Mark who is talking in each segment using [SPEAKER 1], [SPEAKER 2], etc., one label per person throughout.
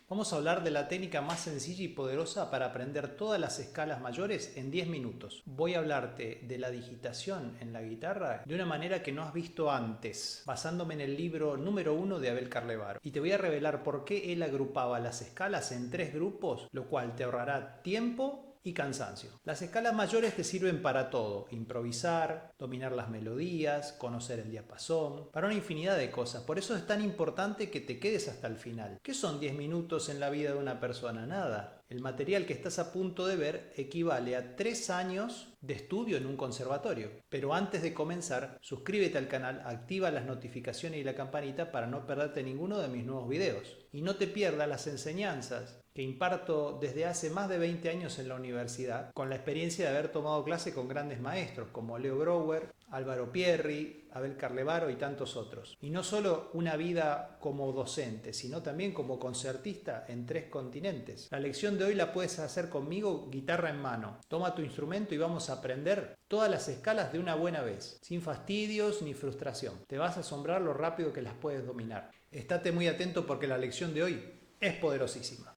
[SPEAKER 1] Vamos a hablar de la técnica más sencilla y poderosa para aprender todas las escalas mayores en 10 minutos. Voy a hablarte de la digitación en la guitarra de una manera que no has visto antes, basándome en el libro número 1 de Abel Carlevaro. Y te voy a revelar por qué él agrupaba las escalas en 3 grupos, lo cual te ahorrará tiempo y cansancio. Las escalas mayores te sirven para todo: improvisar, dominar las melodías, conocer el diapasón, para una infinidad de cosas. Por eso es tan importante que te quedes hasta el final. ¿Qué son 10 minutos en la vida de una persona? Nada. El material que estás a punto de ver equivale a 3 años de estudio en un conservatorio. Pero antes de comenzar, suscríbete al canal, activa las notificaciones y la campanita para no perderte ninguno de mis nuevos videos. Y no te pierdas las enseñanzas que imparto desde hace más de 20 años en la universidad, con la experiencia de haber tomado clase con grandes maestros como Leo Brouwer, Álvaro Pierri, Abel Carlevaro y tantos otros. Y no solo una vida como docente, sino también como concertista en 3 continentes. La lección de hoy la puedes hacer conmigo, guitarra en mano. Toma tu instrumento y vamos a aprender todas las escalas de una buena vez, sin fastidios ni frustración. Te vas a asombrar lo rápido que las puedes dominar. Estate muy atento porque la lección de hoy es poderosísima.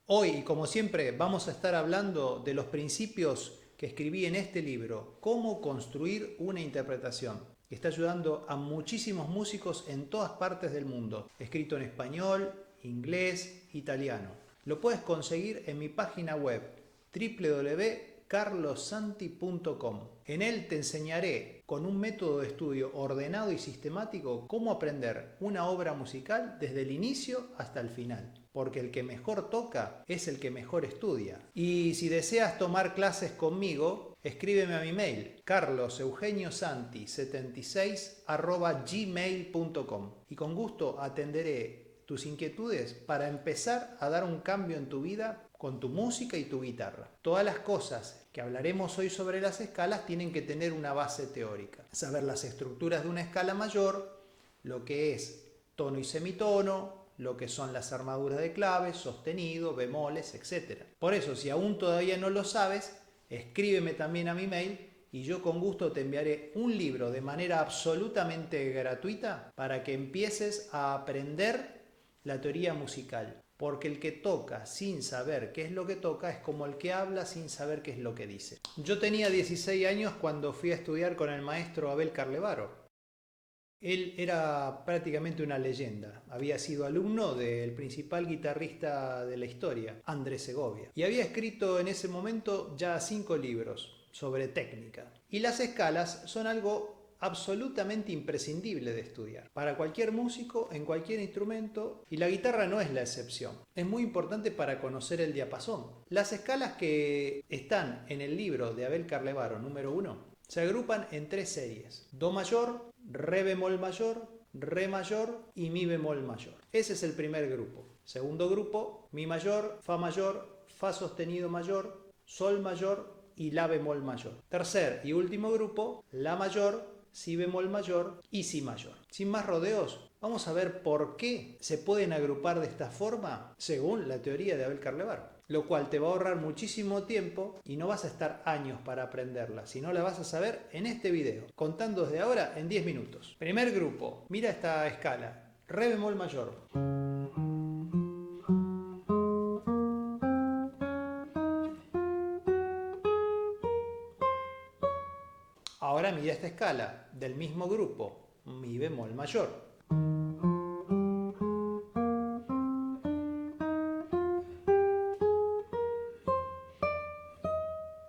[SPEAKER 1] Hoy, como siempre, vamos a estar hablando de los principios que escribí en este libro, Cómo construir una interpretación, que está ayudando a muchísimos músicos en todas partes del mundo, escrito en español, inglés, italiano. Lo puedes conseguir en mi página web www.carlosanti.com. En él te enseñaré con un método de estudio ordenado y sistemático cómo aprender una obra musical desde el inicio hasta el final. Porque el que mejor toca es el que mejor estudia. Y si deseas tomar clases conmigo, escríbeme a mi mail carloseugeniossanti76@gmail.com y con gusto atenderé tus inquietudes para empezar a dar un cambio en tu vida con tu música y tu guitarra. Todas las cosas que hablaremos hoy sobre las escalas tienen que tener una base teórica. Saber las estructuras de una escala mayor, lo que es tono y semitono, lo que son las armaduras de claves, sostenido, bemoles, etc. Por eso, si aún todavía no lo sabes, escríbeme también a mi mail y yo con gusto te enviaré un libro de manera absolutamente gratuita para que empieces a aprender la teoría musical. Porque el que toca sin saber qué es lo que toca es como el que habla sin saber qué es lo que dice. Yo tenía 16 años cuando fui a estudiar con el maestro Abel Carlevaro. Él era prácticamente una leyenda. Había sido alumno del principal guitarrista de la historia, Andrés Segovia. Y había escrito en ese momento ya 5 libros sobre técnica. Y las escalas son algo absolutamente imprescindible de estudiar para cualquier músico en cualquier instrumento, y la guitarra no es la excepción. Es muy importante para conocer el diapasón. Las escalas que están en el libro de Abel Carlevaro número 1 se agrupan en 3 series: do mayor, re bemol mayor, re mayor y mi bemol mayor. Ese es el primer grupo. Segundo grupo: mi mayor, fa sostenido mayor, sol mayor y la bemol mayor. Tercer y último grupo: la mayor, si bemol mayor y si mayor. Sin más rodeos, vamos a ver por qué se pueden agrupar de esta forma según la teoría de Abel Carlevaro, lo cual te va a ahorrar muchísimo tiempo y no vas a estar años para aprenderla, sino la vas a saber en este video, contando desde ahora en 10 minutos. Primer grupo, mira esta escala: re bemol mayor. Ahora mira esta escala del mismo grupo, mi bemol mayor.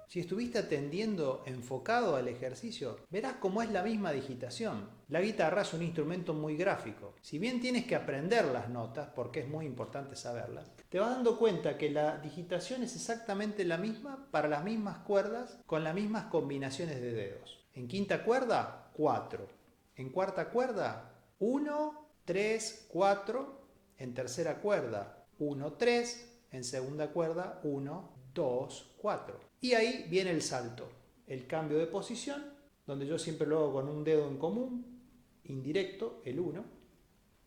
[SPEAKER 1] Si estuviste atendiendo enfocado al ejercicio, verás cómo es la misma digitación. La guitarra es un instrumento muy gráfico. Si bien tienes que aprender las notas, porque es muy importante saberlas, te vas dando cuenta que la digitación es exactamente la misma para las mismas cuerdas, con las mismas combinaciones de dedos. En quinta cuerda, 4. En cuarta cuerda, 1, 3, 4. En tercera cuerda, 1, 3. En segunda cuerda, 1, 2, 4. Y ahí viene el salto, el cambio de posición, donde yo siempre lo hago con un dedo en común, indirecto, el 1,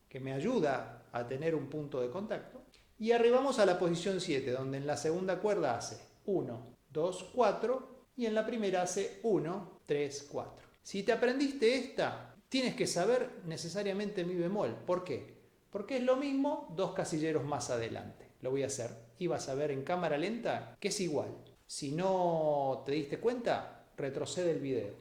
[SPEAKER 1] que me ayuda a tener un punto de contacto. Y arribamos a la posición 7, donde en la segunda cuerda hace 1, 2, 4, y en la primera hace 1, 3, 4. Si te aprendiste esta, tienes que saber necesariamente mi bemol. ¿Por qué? Porque es lo mismo dos casilleros más adelante. Lo voy a hacer y vas a ver en cámara lenta que es igual. Si no te diste cuenta, retrocede el video.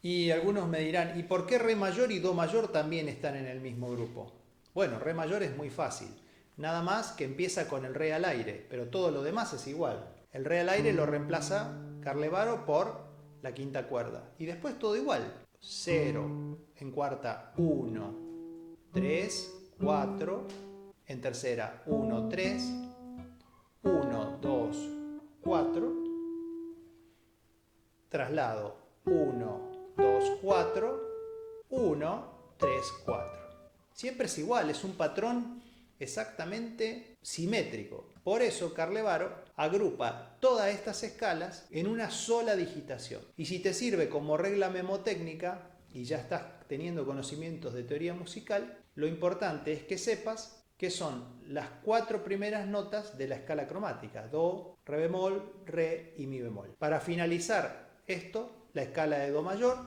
[SPEAKER 1] Y algunos me dirán, ¿y por qué re mayor y do mayor también están en el mismo grupo? Bueno, re mayor es muy fácil. Nada más que empieza con el re al aire, pero todo lo demás es igual. El re al aire lo reemplaza Carlevaro por la quinta cuerda. Y después todo igual. 0, en cuarta 1, 3, 4, en tercera 1, 3, 1, 2, 4, traslado 1, 2, 4, 1, 3, 4. Siempre es igual, es un patrón exactamente simétrico. Por eso Carlevaro agrupa todas estas escalas en una sola digitación. Y si te sirve como regla memotécnica y ya estás teniendo conocimientos de teoría musical, lo importante es que sepas que son las 4 primeras notas de la escala cromática: do, re bemol, re y mi bemol. Para finalizar esto, la escala de do mayor,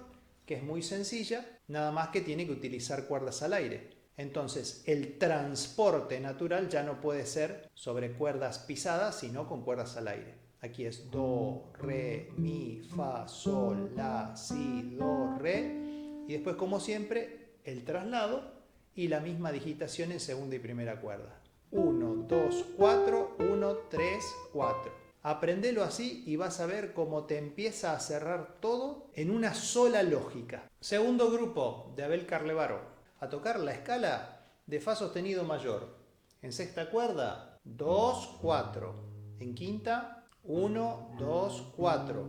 [SPEAKER 1] que es muy sencilla, nada más que tiene que utilizar cuerdas al aire. Entonces el transporte natural ya no puede ser sobre cuerdas pisadas, sino con cuerdas al aire. Aquí es do, re, mi, fa, sol, la, si, do, re. Y después, como siempre, el traslado y la misma digitación en segunda y primera cuerda. 1, 2, 4, 1, 3, 4. Aprendelo así y vas a ver cómo te empieza a cerrar todo en una sola lógica. Segundo grupo de Abel Carlevaro. A tocar la escala de fa sostenido mayor. En sexta cuerda, 2, 4. En quinta, 1, 2, 4.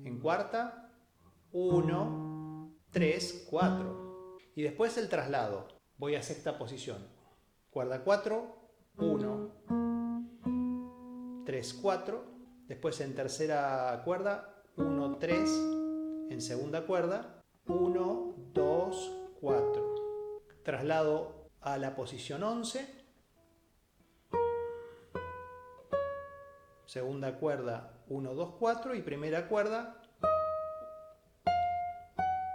[SPEAKER 1] En cuarta, 1, 3, 4. Y después el traslado. Voy a sexta posición. Cuerda 4, 1, 3, 4. Después en tercera cuerda, 1, 3. En segunda cuerda, 1, 2, 4. Traslado a la posición 11. Segunda cuerda 1, 2, 4 y primera cuerda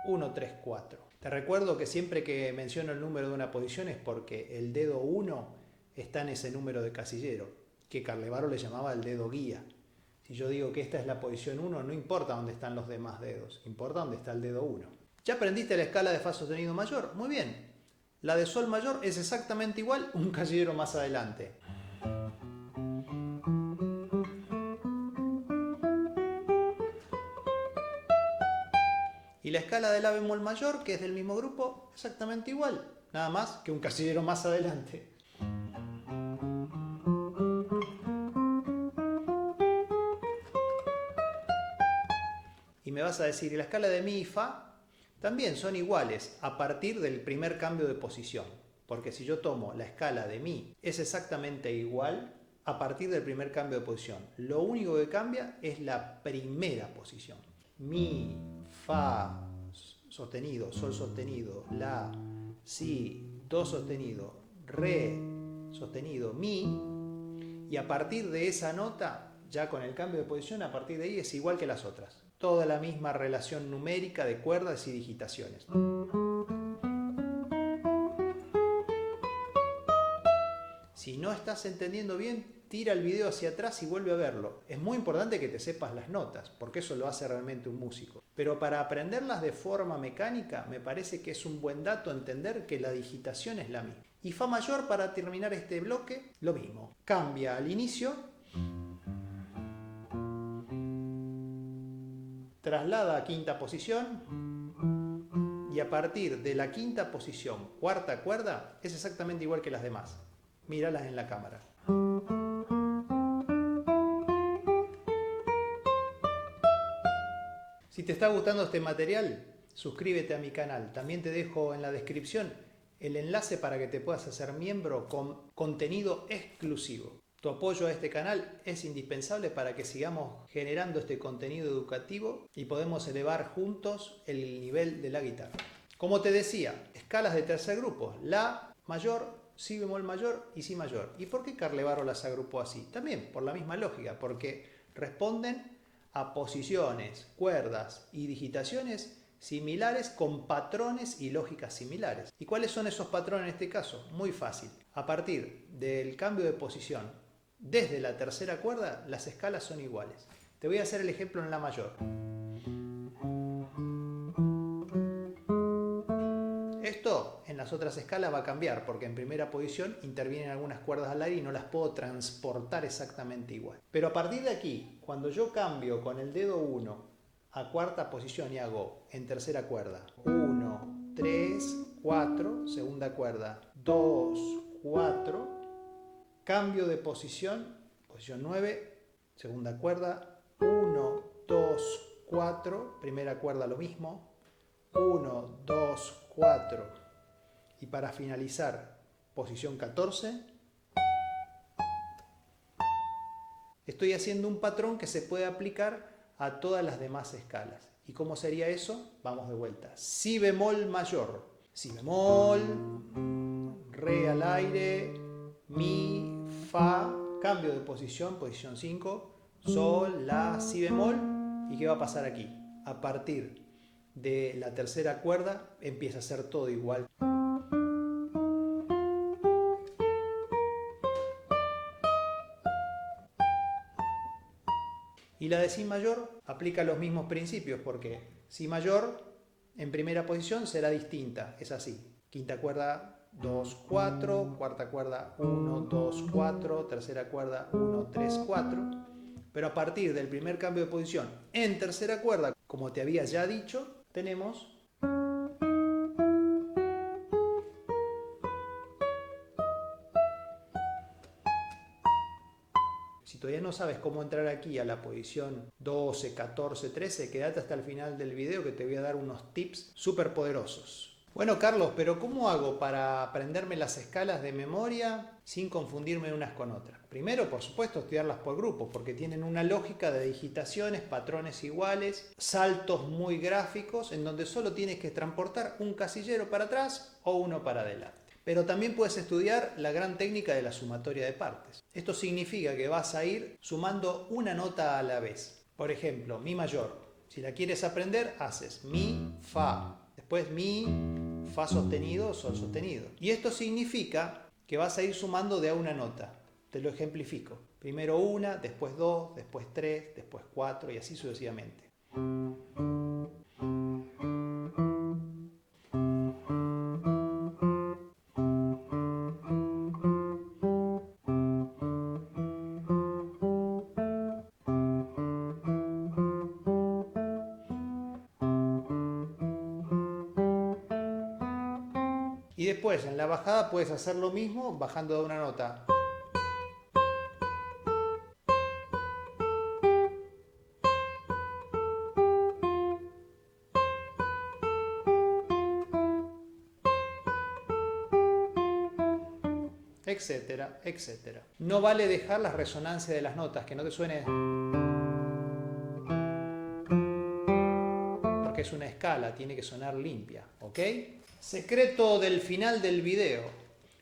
[SPEAKER 1] 1, 3, 4. Te recuerdo que siempre que menciono el número de una posición es porque el dedo 1 está en ese número de casillero, que Carlevaro le llamaba el dedo guía. Si yo digo que esta es la posición 1, no importa dónde están los demás dedos, importa dónde está el dedo 1. ¿Ya aprendiste la escala de fa sostenido mayor? Muy bien. La de sol mayor es exactamente igual, un casillero más adelante. Y la escala de la bemol mayor, que es del mismo grupo, exactamente igual, nada más que un casillero más adelante. Y me vas a decir, ¿y la escala de mi y fa? También son iguales a partir del primer cambio de posición, porque si yo tomo la escala de mi, es exactamente igual a partir del primer cambio de posición. Lo único que cambia es la primera posición. Mi, fa sostenido, sol sostenido, la, si, do sostenido, re sostenido, mi, y a partir de esa nota, ya con el cambio de posición, a partir de ahí es igual que las otras. Toda la misma relación numérica de cuerdas y digitaciones. Si no estás entendiendo bien, tira el video hacia atrás y vuelve a verlo. Es muy importante que te sepas las notas, porque eso lo hace realmente un músico. Pero para aprenderlas de forma mecánica, me parece que es un buen dato entender que la digitación es la misma. Y fa mayor, para terminar este bloque, lo mismo. Cambia al inicio, traslada a quinta posición y a partir de la quinta posición, cuarta cuerda, es exactamente igual que las demás. Míralas en la cámara. Si te está gustando este material, suscríbete a mi canal. También te dejo en la descripción el enlace para que te puedas hacer miembro con contenido exclusivo. Tu apoyo a este canal es indispensable para que sigamos generando este contenido educativo y podemos elevar juntos el nivel de la guitarra. Como te decía, escalas de tercer grupo: la mayor, si bemol mayor y si mayor. ¿Y por qué Carlevaro las agrupó así? También por la misma lógica, porque responden a posiciones, cuerdas y digitaciones similares con patrones y lógicas similares. ¿Y cuáles son esos patrones en este caso? Muy fácil. A partir del cambio de posición desde la tercera cuerda, las escalas son iguales. Te voy a hacer el ejemplo en la mayor. Esto en las otras escalas va a cambiar porque en primera posición intervienen algunas cuerdas al aire y no las puedo transportar exactamente igual. Pero a partir de aquí, cuando yo cambio con el dedo 1 a cuarta posición y hago en tercera cuerda 1, 3, 4, segunda cuerda 2, 4, cambio de posición 9, segunda cuerda 1, 2, 4, primera cuerda lo mismo, 1, 2, 4 y para finalizar posición 14, estoy haciendo un patrón que se puede aplicar a todas las demás escalas. ¿Y cómo sería eso? Vamos de vuelta. Si bemol mayor, si bemol, re al aire, mi, fa, cambio de posición, posición 5, sol, la, si bemol. ¿Y qué va a pasar aquí? A partir de la tercera cuerda empieza a ser todo igual. Y la de si mayor aplica los mismos principios porque si mayor en primera posición será distinta, es así. Quinta cuerda 2, 4, cuarta cuerda 1, 2, 4, tercera cuerda 1, 3, 4. Pero a partir del primer cambio de posición en tercera cuerda, como te había ya dicho, tenemos si todavía no sabes cómo entrar aquí a la posición 12, 14, 13, quédate hasta el final del video que te voy a dar unos tips súper poderosos. Bueno, Carlos, pero ¿cómo hago para aprenderme las escalas de memoria sin confundirme unas con otras? Primero, por supuesto, estudiarlas por grupos, porque tienen una lógica de digitaciones, patrones iguales, saltos muy gráficos, en donde solo tienes que transportar un casillero para atrás o uno para adelante. Pero también puedes estudiar la gran técnica de la sumatoria de partes. Esto significa que vas a ir sumando una nota a la vez. Por ejemplo, mi mayor. Si la quieres aprender, haces mi, fa. Después mi, fa sostenido, sol sostenido. Y esto significa que vas a ir sumando de a una nota. Te lo ejemplifico. Primero una, después dos, después tres, después cuatro y así sucesivamente. Y después en la bajada puedes hacer lo mismo bajando de una nota. Etcétera, etcétera. No vale dejar la resonancia de las notas, que no te suene porque es una escala, tiene que sonar limpia, ¿ok? Secreto del final del video.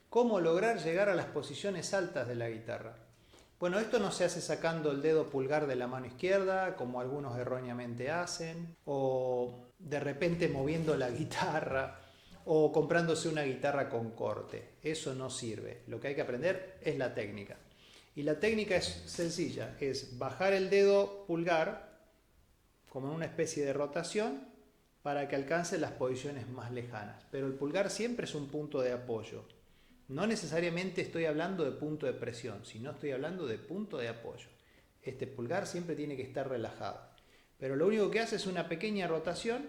[SPEAKER 1] ¿Cómo lograr llegar a las posiciones altas de la guitarra? Bueno, esto no se hace sacando el dedo pulgar de la mano izquierda, como algunos erróneamente hacen, o de repente moviendo la guitarra, o comprándose una guitarra con corte. Eso no sirve. Lo que hay que aprender es la técnica. Y la técnica es sencilla, es bajar el dedo pulgar como en una especie de rotación para que alcance las posiciones más lejanas. Pero el pulgar siempre es un punto de apoyo. No necesariamente estoy hablando de punto de presión, sino estoy hablando de punto de apoyo. Este pulgar siempre tiene que estar relajado. Pero lo único que hace es una pequeña rotación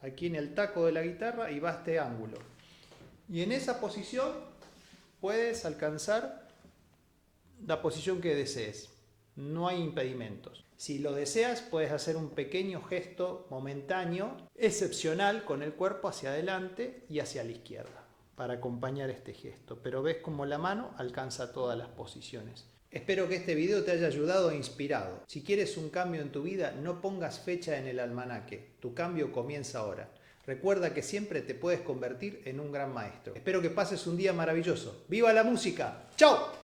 [SPEAKER 1] aquí en el taco de la guitarra y va a este ángulo. Y en esa posición puedes alcanzar la posición que desees. No hay impedimentos. Si lo deseas, puedes hacer un pequeño gesto momentáneo, excepcional, con el cuerpo hacia adelante y hacia la izquierda, para acompañar este gesto. Pero ves cómo la mano alcanza todas las posiciones. Espero que este video te haya ayudado e inspirado. Si quieres un cambio en tu vida, no pongas fecha en el almanaque. Tu cambio comienza ahora. Recuerda que siempre te puedes convertir en un gran maestro. Espero que pases un día maravilloso. ¡Viva la música! ¡Chao!